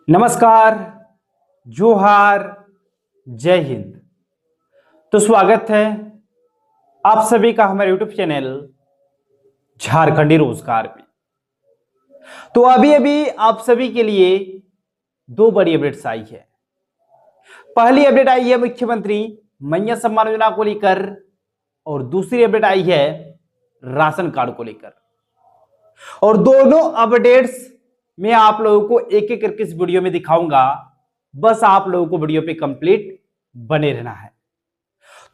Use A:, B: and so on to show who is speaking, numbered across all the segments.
A: नमस्कार, जोहार, जय हिंद। तो स्वागत है आप सभी का हमारे YouTube चैनल झारखंडी रोजगार में। तो अभी अभी आप सभी के लिए दो बड़ी अपडेट्स आई है। पहली अपडेट आई है मुख्यमंत्री मैया सम्मान योजना को लेकर और दूसरी अपडेट आई है राशन कार्ड को लेकर। और दोनों अपडेट्स मैं आप लोगों को एक एक करके इस वीडियो में दिखाऊंगा। बस आप लोगों को वीडियो पे कंप्लीट बने रहना है।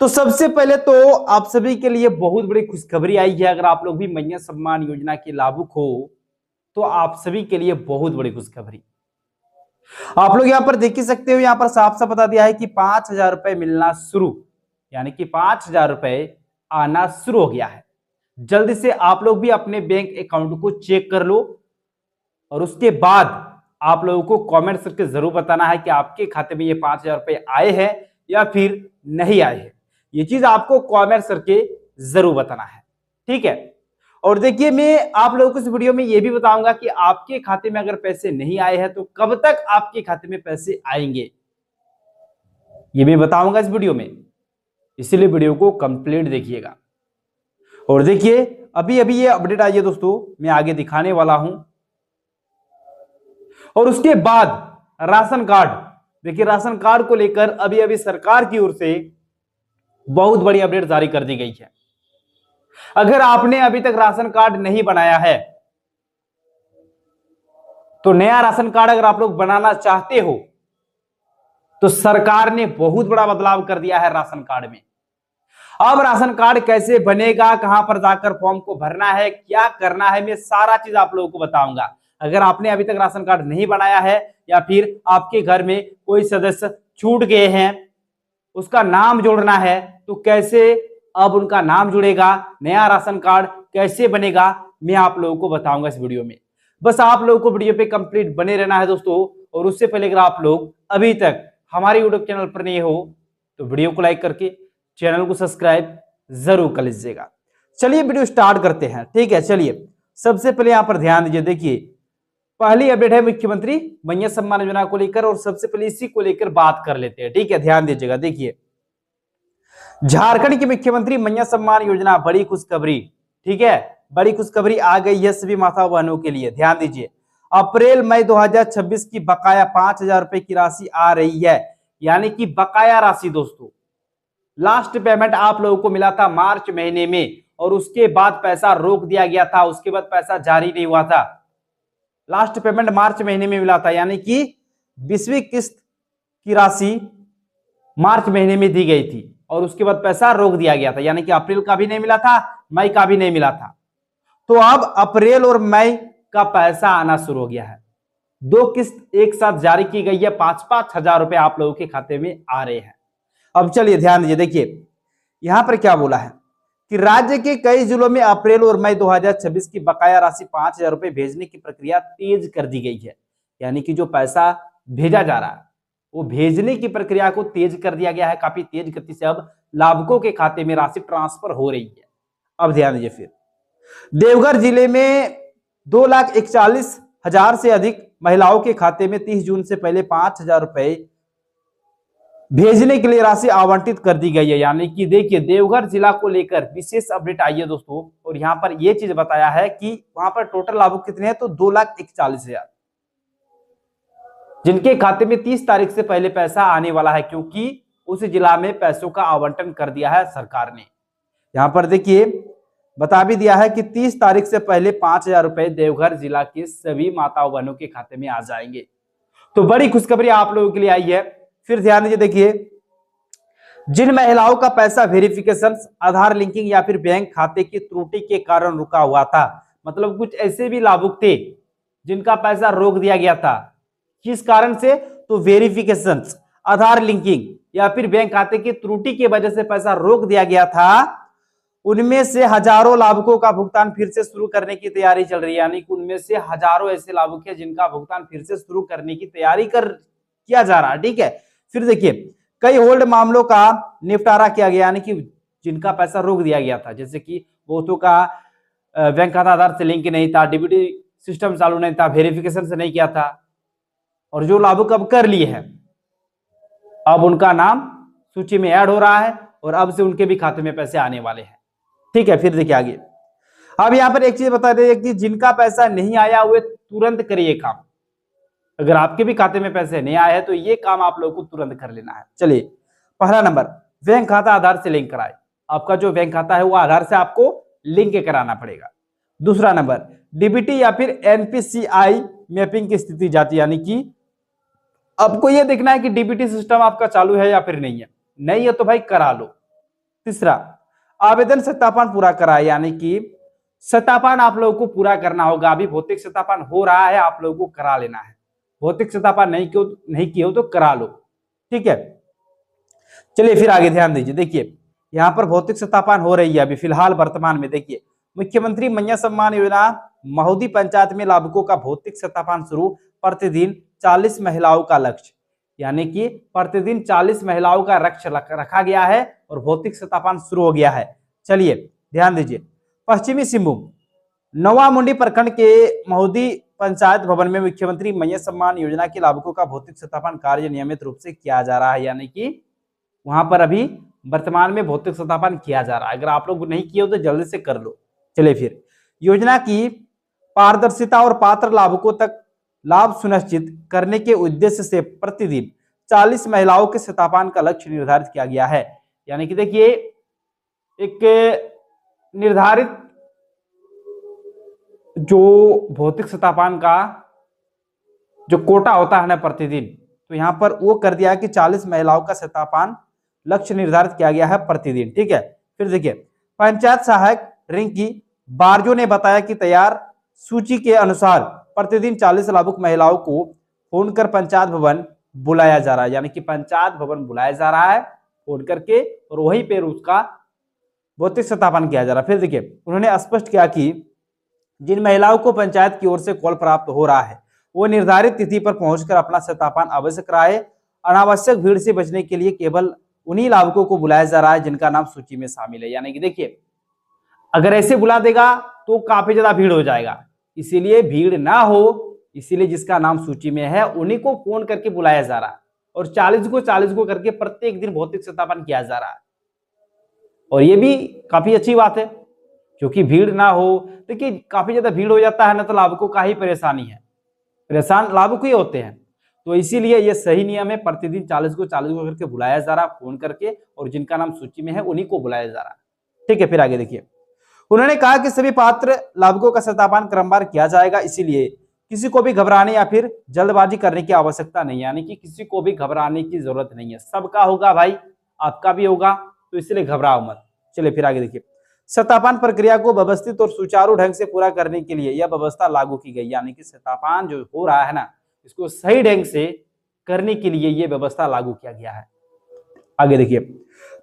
A: तो सबसे पहले तो आप सभी के लिए बहुत बड़ी खुशखबरी आई है। अगर आप लोग भी मैया सम्मान योजना के लाभुक हो तो आप सभी के लिए बहुत बड़ी खुशखबरी। आप लोग यहां पर देख ही सकते हो, यहां पर साफ साफ बता दिया है कि 5,000 रुपए मिलना शुरू, यानी कि 5,000 रुपए आना शुरू हो गया है। जल्दी से आप लोग भी अपने बैंक अकाउंट को चेक कर लो और उसके बाद आप लोगों को कमेंट करके जरूर बताना है कि आपके खाते में ये 5,000 रुपए आए हैं या फिर नहीं आए हैं। ये चीज आपको कमेंट करके जरूर बताना है, ठीक है। और देखिए, मैं आप लोगों को इस वीडियो में ये भी बताऊंगा कि आपके खाते में अगर पैसे नहीं आए हैं तो कब तक आपके खाते में पैसे आएंगे, ये भी बताऊंगा इस वीडियो में। इसीलिए वीडियो को कंप्लीट देखिएगा। और देखिए, अभी अभी ये अपडेट आई है दोस्तों, मैं आगे दिखाने वाला हूं। और उसके बाद राशन कार्ड, देखिए राशन कार्ड को लेकर अभी अभी सरकार की ओर से बहुत बड़ी अपडेट जारी कर दी गई है। अगर आपने अभी तक राशन कार्ड नहीं बनाया है तो नया राशन कार्ड अगर आप लोग बनाना चाहते हो तो सरकार ने बहुत बड़ा बदलाव कर दिया है राशन कार्ड में। अब राशन कार्ड कैसे बनेगा, कहां पर जाकर फॉर्म को भरना है, क्या करना है, मैं सारा चीज आप लोगों को बताऊंगा। अगर आपने अभी तक राशन कार्ड नहीं बनाया है या फिर आपके घर में कोई सदस्य छूट गए हैं, उसका नाम जोड़ना है, तो कैसे अब उनका नाम जुड़ेगा, नया राशन कार्ड कैसे बनेगा, मैं आप लोगों को बताऊंगा इस वीडियो में। बस आप लोगों को वीडियो पे कंप्लीट बने रहना है दोस्तों। और उससे पहले अगर आप लोग अभी तक हमारे यूट्यूब चैनल पर नहीं हो तो वीडियो को लाइक करके चैनल को सब्सक्राइब जरूर कर लीजिएगा। चलिए वीडियो स्टार्ट करते हैं, ठीक है। चलिए सबसे पहले यहां पर ध्यान दीजिए। देखिए, पहली अपडेट है मुख्यमंत्री मैया सम्मान योजना को लेकर और सबसे पहले इसी को लेकर बात कर लेते हैं, ठीक है। ध्यान दीजिएगा। देखिए, झारखंड के मुख्यमंत्री मैया सम्मान योजना, बड़ी खुशखबरी, ठीक है। बड़ी खुशखबरी आ गई है सभी माता बहनों के लिए। ध्यान दीजिए, अप्रैल मई 2026 की बकाया 5,000 रुपए की राशि आ रही है, यानी कि बकाया राशि दोस्तों। लास्ट पेमेंट आप लोगों को मिला था मार्च महीने में और उसके बाद पैसा रोक दिया गया था, उसके बाद पैसा जारी नहीं हुआ था। लास्ट पेमेंट मार्च महीने में मिला था, यानी कि 20वीं किस्त की राशि मार्च महीने में दी गई थी और उसके बाद पैसा रोक दिया गया था, यानी कि अप्रैल का भी नहीं मिला था, मई का भी नहीं मिला था। तो अब अप्रैल और मई का पैसा आना शुरू हो गया है। दो किस्त एक साथ जारी की गई है, 5-5 हजार रुपए आप लोगों के खाते में आ रहे हैं। अब चलिए ध्यान दीजिए। देखिए यहां पर क्या बोला है कि राज्य के कई जिलों में अप्रैल और मई 2026 की बकाया राशि 5,000 रुपए भेजने की प्रक्रिया तेज कर दी गई है, यानी कि जो पैसा भेजा जा रहा है वो भेजने की प्रक्रिया को तेज कर दिया गया है। काफी तेज गति से अब लाभुकों के खाते में राशि ट्रांसफर हो रही है। अब ध्यान दीजिए, फिर देवघर जिले में 2,41,000 से अधिक महिलाओं के खाते में 30 जून से पहले 5,000 रुपए भेजने के लिए राशि आवंटित कर दी गई है। यानी कि देखिए, देवघर जिला को लेकर विशेष अपडेट आई है दोस्तों। और यहां पर यह चीज बताया है कि वहां पर टोटल लाभुक कितने हैं, तो 2,41,000 जिनके खाते में 30 तारीख से पहले पैसा आने वाला है, क्योंकि उस जिला में पैसों का आवंटन कर दिया है सरकार ने। यहां पर देखिए बता भी दिया है कि 30 तारीख से पहले 5,000 रुपए देवघर जिला के सभी माताओं बहनों के खाते में आ जाएंगे। तो बड़ी खुशखबरी आप लोगों के लिए आई है। फिर ध्यान दीजिए। देखिए, जिन महिलाओं का पैसा वेरिफिकेशन, आधार लिंकिंग या फिर बैंक खाते की त्रुटि के कारण रुका हुआ था, मतलब कुछ ऐसे भी लाभुक थे जिनका पैसा रोक दिया गया था, किस कारण से, तो वेरिफिकेशन, आधार लिंकिंग या फिर बैंक खाते की त्रुटि की वजह से पैसा रोक दिया गया था। उनमें से हजारों लाभुकों का भुगतान फिर से शुरू करने की तैयारी चल रही है, यानी कि उनमें से हजारों ऐसे लाभुक हैं जिनका भुगतान फिर से शुरू करने की तैयारी किया जा रहा है, ठीक है। फिर देखिए, कई होल्ड मामलों का निपटारा किया गया, यानी कि जिनका पैसा रोक दिया गया था, जैसे कि बहुतों का बैंक खाता आधार से लिंक नहीं था, डीबीटी सिस्टम चालू नहीं था, वेरिफिकेशन से नहीं किया था, और जो लाभुक अब कर लिए हैं अब उनका नाम सूची में ऐड हो रहा है और अब से उनके भी खाते में पैसे आने वाले हैं। ठीक है, फिर देखिए आगे। अब यहाँ पर एक चीज बता दें कि जिनका पैसा नहीं आया हुए तुरंत करिए काम। अगर आपके भी खाते में पैसे नहीं आए हैं तो ये काम आप लोगों को तुरंत कर लेना है। चलिए, पहला नंबर, बैंक खाता आधार से लिंक कराए। आपका जो बैंक खाता है वो आधार से आपको लिंक कराना पड़ेगा। दूसरा नंबर, डीबीटी या फिर एनपीसीआई मैपिंग की स्थिति जाती, यानी कि आपको ये देखना है कि डीबीटी सिस्टम आपका चालू है या फिर नहीं है। नहीं है तो भाई करा लो। तीसरा, आवेदन सत्यापन पूरा कराए, यानी कि सत्यापन आप लोगों को पूरा करना होगा। अभी भौतिक सत्यापन हो रहा है, आप लोगों को करा लेना है। भौतिक सत्यापन नहीं किए हो तो करा लो। ठीक है, चलिए फिर आगे ध्यान दीजिए। देखिए यहाँ पर भौतिक सत्यापन हो रही है अभी फिलहाल वर्तमान में। देखिए, मुख्यमंत्री मैया सम्मान योजना महुदी पंचायत में लाभुकों का भौतिक सत्यापन शुरू, प्रतिदिन 40 महिलाओं का लक्ष्य, यानी कि प्रतिदिन 40 महिलाओं का लक्ष्य रखा गया है और भौतिक सत्यापन शुरू हो गया है। चलिए ध्यान दीजिए, पश्चिमी सिंहभूम नवामुंडी प्रखंड के महुदी पंचायत भवन में मुख्यमंत्री मैया सम्मान योजना के लाभुकों का भौतिक सत्यापन कार्य नियमित रूप से किया जा रहा है, यानी कि वहां पर अभी वर्तमान में भौतिक सत्यापन किया जा रहा है। अगर आप लोग नहीं किए हो तो जल्दी से कर लो। चलिए फिर, योजना की पारदर्शिता और पात्र लाभुकों तक लाभ सुनिश्चित करने के उद्देश्य से प्रतिदिन 40 महिलाओं के सत्यापन का लक्ष्य निर्धारित किया गया है। यानी कि देखिए, एक निर्धारित जो भौतिक सत्यापन का जो कोटा होता है ना प्रतिदिन, तो यहां पर वो कर दिया है कि 40 महिलाओं का सत्यापन लक्ष्य निर्धारित किया गया है प्रतिदिन। ठीक है, फिर देखिए, पंचायत सहायक रिंकी बारजो ने बताया कि तैयार सूची के अनुसार प्रतिदिन 40 लाभुक महिलाओं को फोन कर पंचायत भवन बुलाया जा रहा है, यानी कि पंचायत भवन बुलाया जा रहा है फोन करके और वहीं पर उसका भौतिक सत्यापन किया जा रहा है। फिर देखिए, उन्होंने स्पष्ट किया कि जिन महिलाओं को पंचायत की ओर से कॉल प्राप्त हो रहा है वो निर्धारित तिथि पर पहुंचकर अपना सत्यापन अवश्य कराए। अनावश्यक भीड़ से बचने के लिए केवल उन्हीं लाभुकों को बुलाया जा रहा है जिनका नाम सूची में शामिल है। यानी कि देखिए, अगर ऐसे बुला देगा तो काफी ज्यादा भीड़ हो जाएगा, इसीलिए भीड़ ना हो, इसीलिए जिसका नाम सूची में है उन्हीं को फोन करके बुलाया जा रहा है और 40 को करके प्रत्येक दिन भौतिक सत्यापन किया जा रहा है। और ये भी काफी अच्छी बात है क्योंकि भीड़ ना हो। देखिए, काफी ज्यादा भीड़ हो जाता है ना तो लाभुकों का ही परेशानी है, परेशान लाभुक ही होते हैं। तो इसीलिए ये सही नियम है, प्रतिदिन 40 को करके बुलाया जा रहा फोन करके और जिनका नाम सूची में है उन्हीं को बुलाया जा रहा। ठीक है, फिर आगे देखिए, उन्होंने कहा कि सभी पात्र लाभुकों का सत्यापन क्रमवार किया जाएगा, इसीलिए किसी को भी घबराने या फिर जल्दबाजी करने की आवश्यकता नहीं, यानी कि किसी को भी घबराने की जरूरत नहीं है। सबका होगा भाई, आपका भी होगा, तो इसलिए घबराओ मत। चलिए फिर आगे देखिए, सत्यापन प्रक्रिया को व्यवस्थित और सुचारू ढंग से पूरा करने के लिए यह व्यवस्था लागू की गई, यानी कि सत्यापन जो हो रहा है ना इसको सही ढंग से करने के लिए यह व्यवस्था लागू किया गया है। आगे देखिए,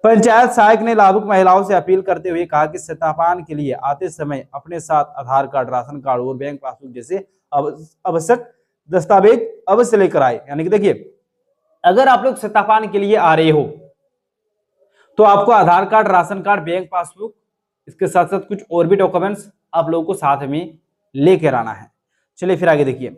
A: पंचायत सहायक ने लाभुक महिलाओं से अपील करते हुए कहा कि सत्यापन के लिए आते समय अपने साथ आधार कार्ड, राशन कार्ड और बैंक पासबुक जैसे आवश्यक दस्तावेज अवश्य लेकर आए। यानी कि देखिए, अगर आप लोग सत्यापन के लिए आ रहे हो तो आपको Aadhaar card, ration card, bank passbook, इसके साथ साथ कुछ और भी डॉक्यूमेंट्स आप लोगों को साथ में लेकर आना है। चलिए फिर आगे देखिए,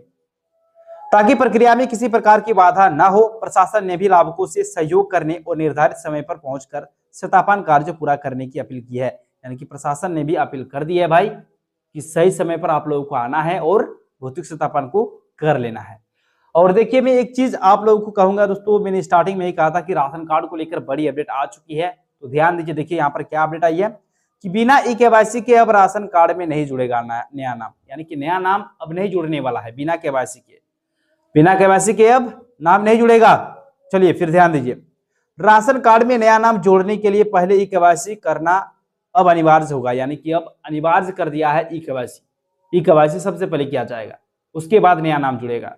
A: ताकि प्रक्रिया में किसी प्रकार की बाधा ना हो, प्रशासन ने भी लाभुकों से सहयोग करने और निर्धारित समय पर पहुंचकर सत्यापन कार्य पूरा करने की अपील की है। यानी कि प्रशासन ने भी अपील कर दी है भाई कि सही समय पर आप लोगों को आना है और भौतिक सत्यापन को कर लेना है। और देखिए, मैं एक चीज आप लोगों को कहूंगा दोस्तों, मैंने स्टार्टिंग में ही कहा था कि राशन कार्ड को लेकर बड़ी अपडेट आ चुकी है, तो ध्यान दीजिए। देखिए यहाँ पर क्या अपडेट आई है कि बिना ई-केवाईसी के अब राशन कार्ड में नहीं जुड़ेगा नया नाम, यानी कि नया नाम अब नहीं जुड़ने वाला है। बिना केवाईसी के अब नाम नहीं जुड़ेगा। चलिए फिर ध्यान दीजिए, राशन कार्ड में नया नाम जोड़ने के लिए पहले ई-केवाईसी करना अब अनिवार्य होगा, यानी कि अब अनिवार्य कर दिया है ई-केवाईसी सबसे पहले किया जाएगा, उसके बाद नया नाम जुड़ेगा।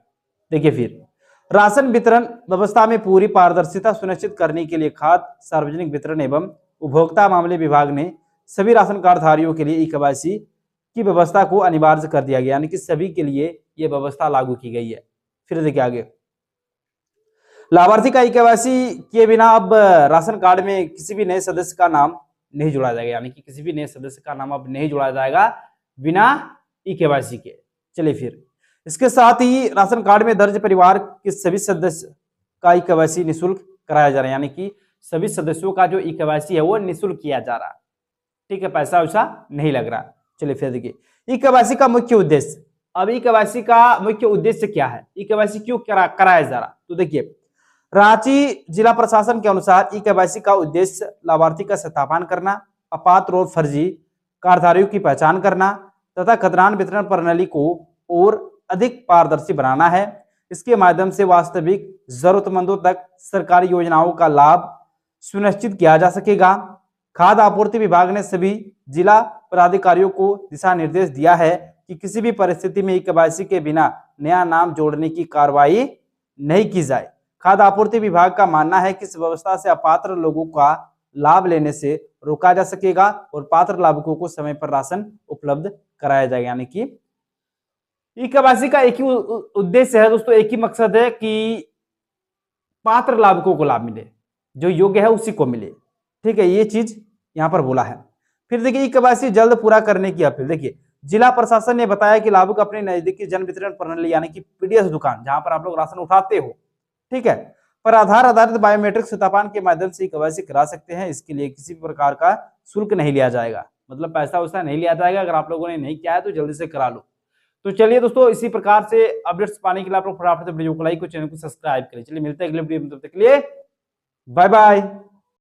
A: देखिए, फिर राशन वितरण व्यवस्था में पूरी पारदर्शिता सुनिश्चित करने के लिए खाद्य, सार्वजनिक वितरण एवं उपभोक्ता मामले विभाग ने सभी राशन कार्ड धारियों के लिए ई-केवाईसी की व्यवस्था को अनिवार्य कर दिया गया, यानी कि सभी के लिए यह व्यवस्था लागू की गई है। फिर देखिए आगे, लाभार्थी का ई-केवाईसी किए बिना अब राशन कार्ड में किसी भी नए सदस्य का नाम नहीं जोड़ा जाएगा, यानी कि किसी भी नए सदस्य का नाम अब नहीं जोड़ा जाएगा बिना ई-केवाईसी के। चलिए फिर, इसके साथ ही राशन कार्ड में दर्ज परिवार के सभी सदस्य का ई केवाईसी निःशुल्क कराया जा रहा है, यानी कि सभी सदस्यों का जो ई केवाईसी है वो निःशुल्क किया जा रहा है। ठीक है, पैसा वैसा नहीं लग रहा। चलिए फिर देखिए ई केवाईसी का मुख्य उद्देश्य। अब ई केवाईसी का मुख्य उद्देश्य क्या है, ई केवाईसी क्यों कराया जा रहा, तो देखिए रांची जिला प्रशासन के अनुसार ई केवाईसी का उद्देश्य लाभार्थी का सत्यापन करना, अपात्र और फर्जी कार्डधारियों की पहचान करना तथा खतरान वितरण प्रणाली को और अधिक पारदर्शी बनाना है। इसके माध्यम से वास्तविक जरूरतमंदों तक सरकारी योजनाओं का लाभ सुनिश्चित किया जा सकेगा। खाद्य आपूर्ति विभाग ने सभी जिला पदाधिकारियों को दिशा निर्देश दिया है कि किसी भी परिस्थिति में ई केवाईसी के बिना नया नाम जोड़ने की कार्रवाई नहीं की जाए। खाद्य आपूर्ति विभाग का मानना है कि इस व्यवस्था से अपात्र लोगों का लाभ लेने से रोका जा सकेगा और पात्र लाभुकों को समय पर राशन उपलब्ध कराया जाएगा। यानी कि ई केवाईसी का एक ही उद्देश्य है दोस्तों, एक ही मकसद है कि पात्र लाभुकों को लाभ मिले, जो योग्य है उसी को मिले। ठीक है, ये चीज यहां पर बोला है। फिर देखिए ई केवाईसी जल्द पूरा करने की अपील। देखिए जिला प्रशासन ने बताया कि लाभुक अपने नजदीकी जन वितरण प्रणाली यानी कि पीडीएस दुकान जहां पर आप लोग राशन उठाते हो, ठीक है, पर आधार आधारित बायोमेट्रिक सत्यापन के माध्यम से ई केवाईसी करा सकते हैं। इसके लिए किसी भी प्रकार का शुल्क नहीं लिया जाएगा, मतलब पैसा वैसा नहीं लिया जाएगा। अगर आप लोगों ने नहीं किया है तो जल्दी से करा लो। तो चलिए दोस्तों, इसी प्रकार से अपडेट्स पाने के लिए आप लोग फटाफट से वीडियो को लाइक और चैनल को सब्सक्राइब करें। चलिए मिलते हैं अगले वीडियो में, तब तक के लिए बाय बाय।